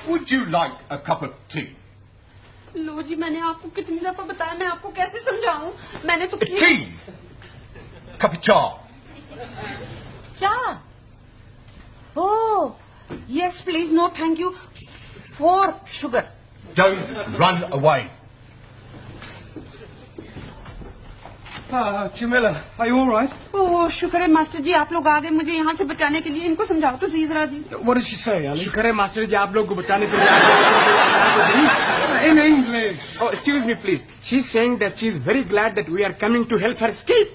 Would you like a cup of tea? लो जी, मैंने आपको कितनी दफा बताया, मैं आपको कैसे समझाऊं? मैंने तो Tea. Cup of cha. Cha. Oh, yes, please. No, thank you. 4 sugar. Don't run away. Jamila, are you all right? ओह शुक्र है मास्टर जी, आप लोग आ गए मुझे यहाँ से बचाने के लिए. इनको समझाओ तो सही जरा जी. What did she say, Ali? शुक्र है मास्टर जी, आप लोग को बताने के लिए. In English. Oh, excuse me, please. She's saying that she's very glad that we are coming to help her escape.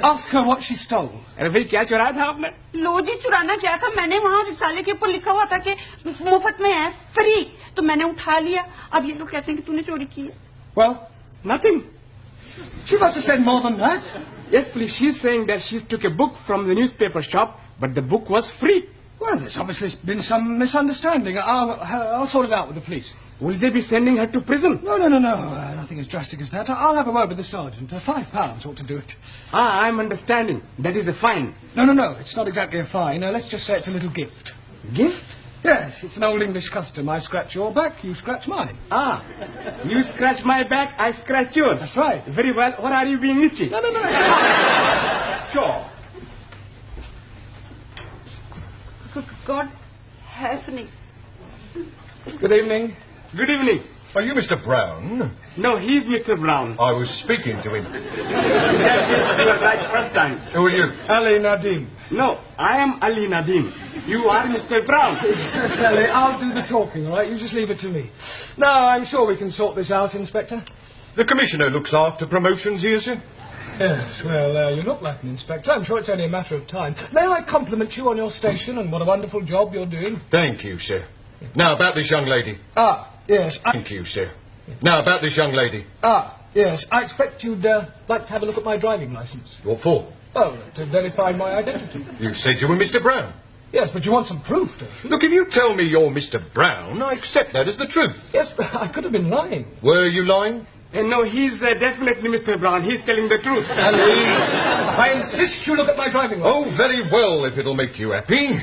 Ask her what she stole. अरे भाई क्या चुराया था आपने? लो जी, चुराना क्या था? मैंने वहाँ रिसाले के ऊपर लिखा हुआ था कि मुफ्त में है, फ्री. तो मैंने उठा लिया. अब ये लोग कहते हैं कि तूने चोरी की है. Well, Nothing. she must have said more than that. Yes, please. She's saying that she took a book from the newspaper shop, but the book was free. Well, there's obviously been some misunderstanding. I'll sort it out with the police. Will they be sending her to prison? No. Nothing as drastic as that. I'll have a word with the sergeant. £5 ought to do it. Ah, I'm understanding. That is a fine. No. It's not exactly a fine. Let's just say it's a little gift. Gift? Yes, it's an old English custom. I scratch your back, you scratch mine. Ah, you scratch my back, I scratch yours. That's right. Very well. What are you being itchy? No. Cha. God help me. Good evening. Good evening. Are you Mr. Brown? No, he's Mr. Brown. I was speaking to him. That is you were right first time. Who are you? Ali Nadim. No, I am Ali Nadim. You are Mr. Brown. Yes, Ali, I'll do the talking, all right? You just leave it to me. No, I'm sure we can sort this out, Inspector. The Commissioner looks after promotions here, sir. Yes, well, you look like an inspector. I'm sure it's only a matter of time. May I compliment you on your station and what a wonderful job you're doing? Thank you, sir. Now, about this young lady. Yes. Thank you, sir. Now, about this young lady. Yes. I expect you'd like to have a look at my driving licence. What for? Oh, to verify my identity. You said you were Mr. Brown. Yes, but you want some proof, don't you? Look, if you tell me you're Mr. Brown, I accept that as the truth. Yes, but I could have been lying. Were you lying? No, he's definitely Mr. Brown. He's telling the truth. Ali, I insist you look at my driving licence. Oh, very well, if it'll make you happy.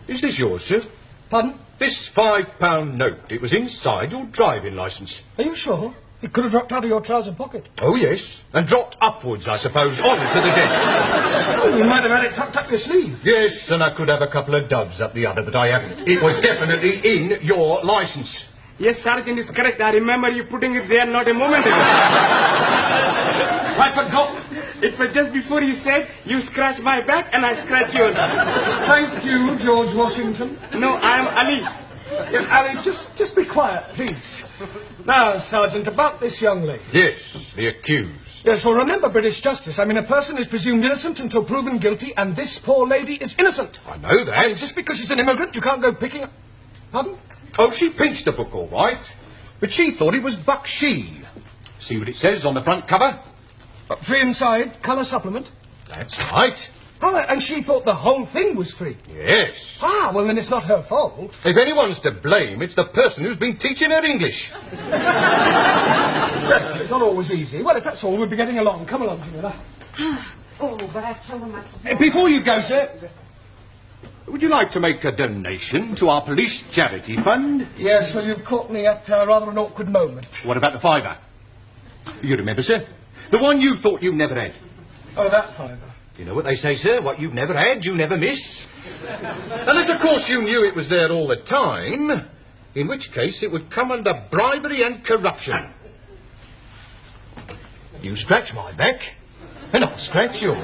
Is this yours, sir? Pardon? This £5 note. It was inside your driving licence. Are you sure? It could have dropped out of your trouser pocket. Oh, yes. And dropped upwards, I suppose, onto the desk. Oh, you might have had it tucked up your sleeve. Yes, and I could have a couple of dubs up the other, but I haven't. It was definitely in your licence. Yes, Sergeant is correct. I remember you putting it there not a moment ago. I forgot. It was just before you said you scratch my back and I scratch yours. Thank you, George Washington. No, I am Ali. Yes, Ali, just be quiet, please. Now, Sergeant, about this young lady. Yes, the accused. Yes, well, remember British justice. I mean, a person is presumed innocent until proven guilty, and this poor lady is innocent. I know that. I mean, just because she's an immigrant, you can't go picking up... Pardon? Oh, she pinched the book all right, but she thought it was Bakshi. See what it says on the front cover? Free inside, colour supplement. That's right. Oh, and she thought the whole thing was free. Yes. Ah, well, then it's not her fault. If anyone's to blame, it's the person who's been teaching her English. Well, it's not always easy. Well, if that's all, we'll be getting along. Come along, Jamila. Oh, but I told him I... Before you go, sir, would you like to make a donation to our police charity fund? Yes, well, you've caught me at rather an awkward moment. What about the £5? You remember, sir? The one you thought you never had. Oh, that £5. You know what they say, sir? What you've never had, you never miss. Unless, of course, you knew it was there all the time, in which case it would come under bribery and corruption. You scratch my back, and I'll scratch yours.